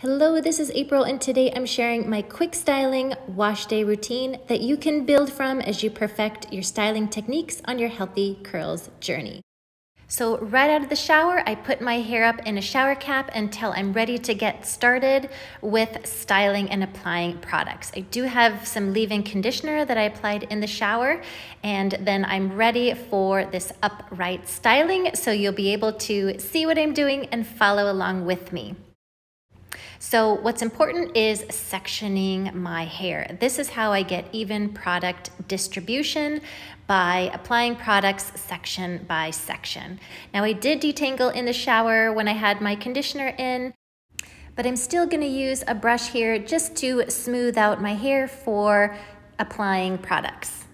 Hello, this is April, and today I'm sharing my quick styling wash day routine that you can build from as you perfect your styling techniques on your healthy curls journey. So right out of the shower, I put my hair up in a shower cap until I'm ready to get started with styling and applying products. I do have some leave-in conditioner that I applied in the shower, and then I'm ready for this upright styling, so you'll be able to see what I'm doing and follow along with me. So what's important is sectioning my hair. This is how I get even product distribution, by applying products section by section. Now I did detangle in the shower when I had my conditioner in, but I'm still gonna use a brush here just to smooth out my hair for applying products.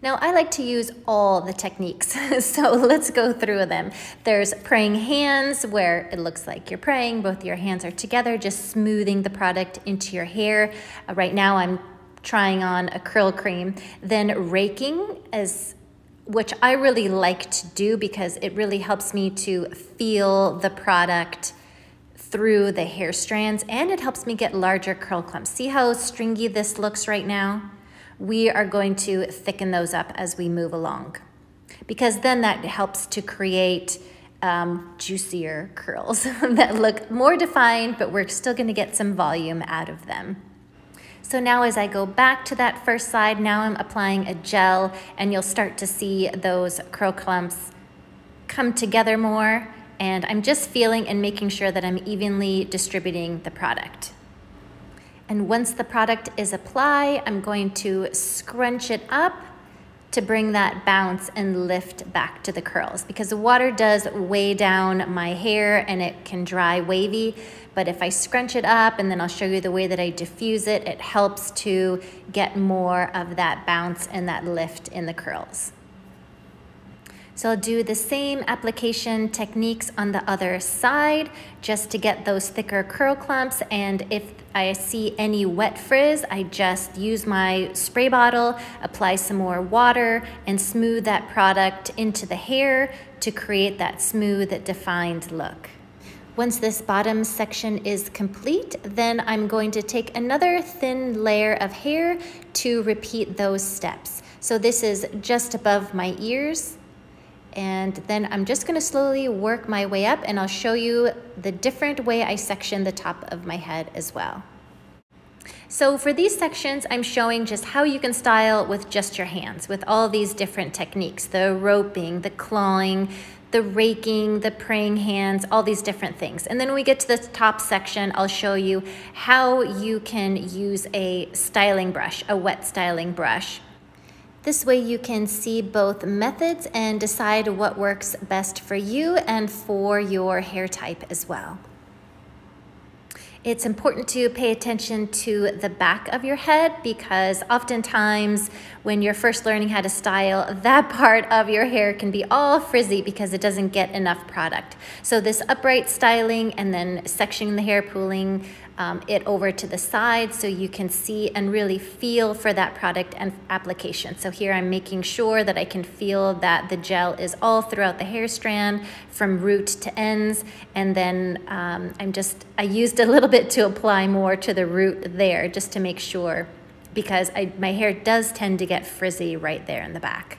Now I like to use all the techniques, so let's go through them. There's praying hands, where it looks like you're praying, both your hands are together, just smoothing the product into your hair. Right now I'm trying on a curl cream. Then raking, which I really like to do because it really helps me to feel the product through the hair strands, and it helps me get larger curl clumps. See how stringy this looks right now? We are going to thicken those up as we move along, because then that helps to create juicier curls that look more defined, but we're still going to get some volume out of them. So now as I go back to that first side, now I'm applying a gel, and you'll start to see those curl clumps come together more, and I'm just feeling and making sure that I'm evenly distributing the product. And once the product is applied, I'm going to scrunch it up to bring that bounce and lift back to the curls, because the water does weigh down my hair and it can dry wavy. But if I scrunch it up, and then I'll show you the way that I diffuse it, it helps to get more of that bounce and that lift in the curls. So I'll do the same application techniques on the other side just to get those thicker curl clumps. And if I see any wet frizz, I just use my spray bottle, apply some more water, and smooth that product into the hair to create that smooth, defined look. Once this bottom section is complete, then I'm going to take another thin layer of hair to repeat those steps. So this is just above my ears. And then I'm just gonna slowly work my way up, and I'll show you the different way I section the top of my head as well. So for these sections, I'm showing just how you can style with just your hands, with all these different techniques, the roping, the clawing, the raking, the praying hands, all these different things. And then when we get to the top section, I'll show you how you can use a styling brush, a wet styling brush. This way you can see both methods and decide what works best for you and for your hair type as well. It's important to pay attention to the back of your head, because oftentimes when you're first learning how to style, that part of your hair can be all frizzy because it doesn't get enough product. So this upright styling and then sectioning the hair, pulling it over to the side so you can see and really feel for that product and application. So here I'm making sure that I can feel that the gel is all throughout the hair strand from root to ends, and then I used a little bit to apply more to the root there just to make sure, because my hair does tend to get frizzy right there in the back.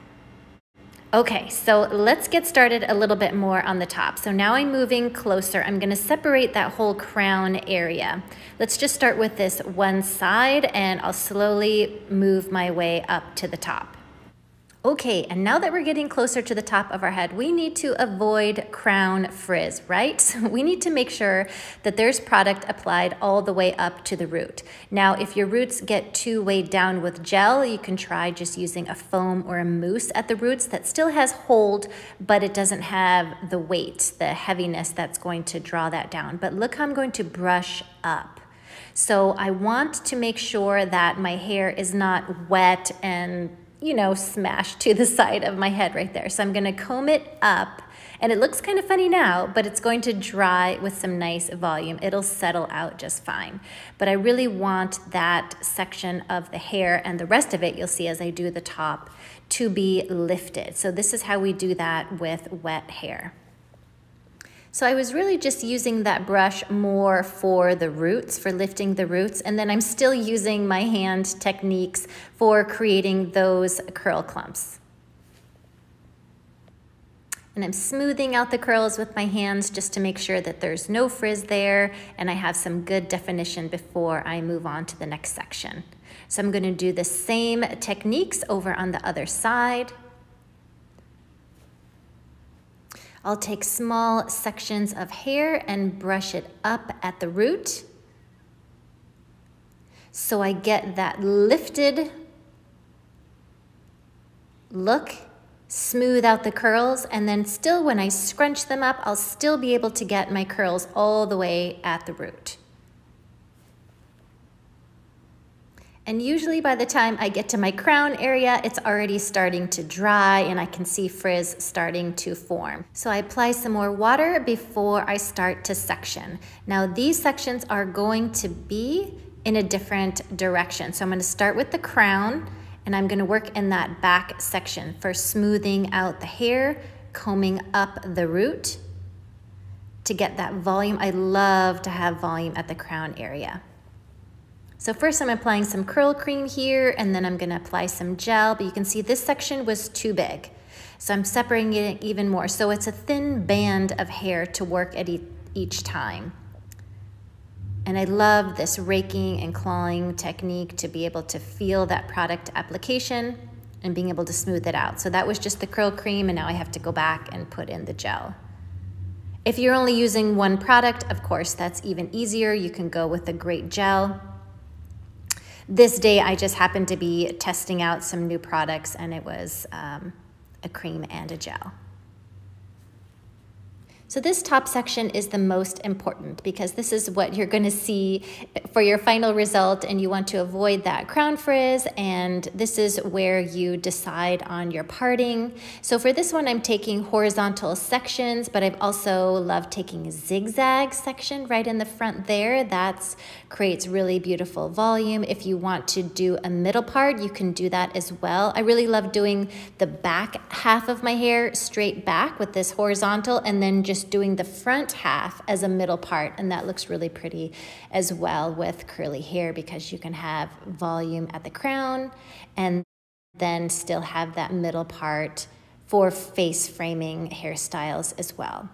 Okay, so let's get started a little bit more on the top. So now I'm moving closer. I'm gonna separate that whole crown area. Let's just start with this one side, and I'll slowly move my way up to the top. Okay, and now that we're getting closer to the top of our head, we need to avoid crown frizz, right? So we need to make sure that there's product applied all the way up to the root. Now, if your roots get too weighed down with gel, you can try just using a foam or a mousse at the roots that still has hold, but it doesn't have the weight, the heaviness that's going to draw that down. But look how I'm going to brush up. So I want to make sure that my hair is not wet and smashed to the side of my head right there. So I'm gonna comb it up, and it looks kind of funny now, but it's going to dry with some nice volume. It'll settle out just fine. But I really want that section of the hair, and the rest of it, you'll see as I do the top, to be lifted. So this is how we do that with wet hair. So I was really just using that brush more for the roots, for lifting the roots, and then I'm still using my hand techniques for creating those curl clumps. And I'm smoothing out the curls with my hands just to make sure that there's no frizz there and I have some good definition before I move on to the next section. So I'm going to do the same techniques over on the other side. I'll take small sections of hair and brush it up at the root so I get that lifted look, smooth out the curls, and then still when I scrunch them up, I'll still be able to get my curls all the way at the root. And usually by the time I get to my crown area, it's already starting to dry and I can see frizz starting to form. So I apply some more water before I start to section. Now these sections are going to be in a different direction. So I'm going to start with the crown and I'm going to work in that back section for smoothing out the hair, combing up the root to get that volume. I love to have volume at the crown area. So first I'm applying some curl cream here and then I'm going to apply some gel, but you can see this section was too big. So I'm separating it even more. So it's a thin band of hair to work at each time. And I love this raking and clawing technique to be able to feel that product application and being able to smooth it out. So that was just the curl cream and now I have to go back and put in the gel. If you're only using one product, of course, that's even easier. You can go with a great gel. This day, I just happened to be testing out some new products and it was a cream and a gel. So this top section is the most important because this is what you're going to see for your final result and you want to avoid that crown frizz, and this is where you decide on your parting. So for this one I'm taking horizontal sections, but I've also loved taking a zigzag section right in the front there. That creates really beautiful volume. If you want to do a middle part, you can do that as well. I really love doing the back half of my hair straight back with this horizontal and then just doing the front half as a middle part, and that looks really pretty as well with curly hair because you can have volume at the crown and then still have that middle part for face framing hairstyles as well.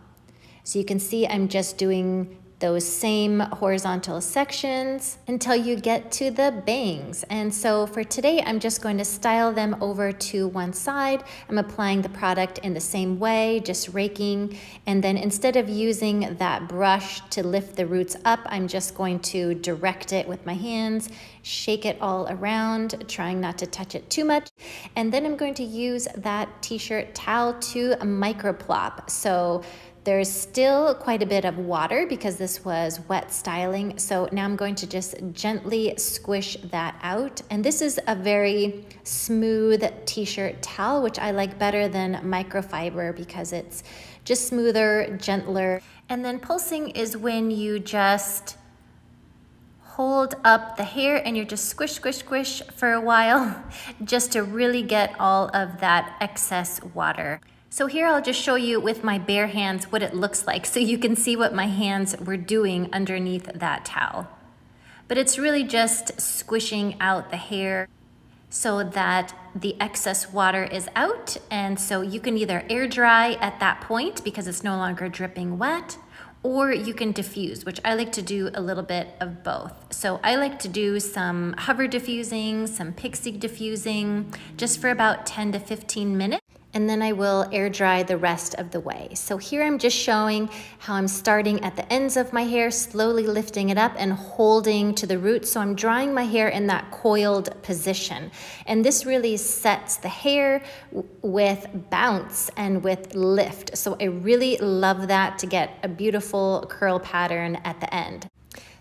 So you can see I'm just doing those same horizontal sections until you get to the bangs. And so for today, I'm just going to style them over to one side. I'm applying the product in the same way, just raking. And then instead of using that brush to lift the roots up, I'm just going to direct it with my hands, shake it all around, trying not to touch it too much. And then I'm going to use that t-shirt towel to micro plop. So there's still quite a bit of water because this was wet styling. So now I'm going to just gently squish that out. And this is a very smooth t-shirt towel, which I like better than microfiber because it's just smoother, gentler. And then pulsing is when you just hold up the hair and you just squish, squish, squish for a while just to really get all of that excess water. So here I'll just show you with my bare hands what it looks like so you can see what my hands were doing underneath that towel. But it's really just squishing out the hair so that the excess water is out, and so you can either air dry at that point because it's no longer dripping wet, or you can diffuse, which I like to do a little bit of both. So I like to do some hover diffusing, some pixie diffusing, just for about 10 to 15 minutes. And then I will air dry the rest of the way. So here I'm just showing how I'm starting at the ends of my hair, slowly lifting it up and holding to the roots. So I'm drying my hair in that coiled position. And this really sets the hair with bounce and with lift. So I really love that to get a beautiful curl pattern at the end.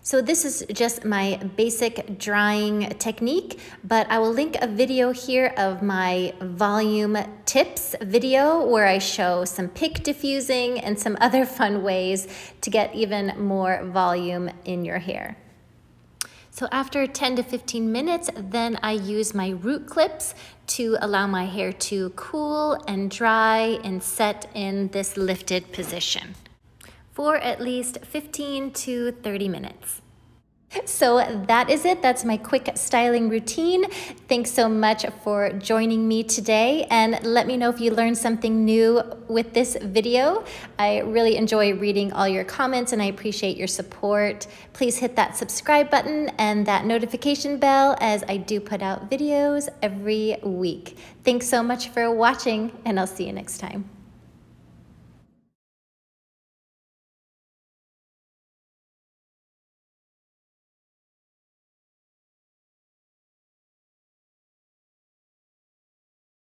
So this is just my basic drying technique, but I will link a video here of my volume tips video where I show some pick diffusing and some other fun ways to get even more volume in your hair. So after 10 to 15 minutes, then I use my root clips to allow my hair to cool and dry and set in this lifted position. for at least 15 to 30 minutes. So that is it. That's my quick styling routine. Thanks so much for joining me today, and let me know if you learned something new with this video. I really enjoy reading all your comments and I appreciate your support. Please hit that subscribe button and that notification bell as I do put out videos every week. Thanks so much for watching, and I'll see you next time.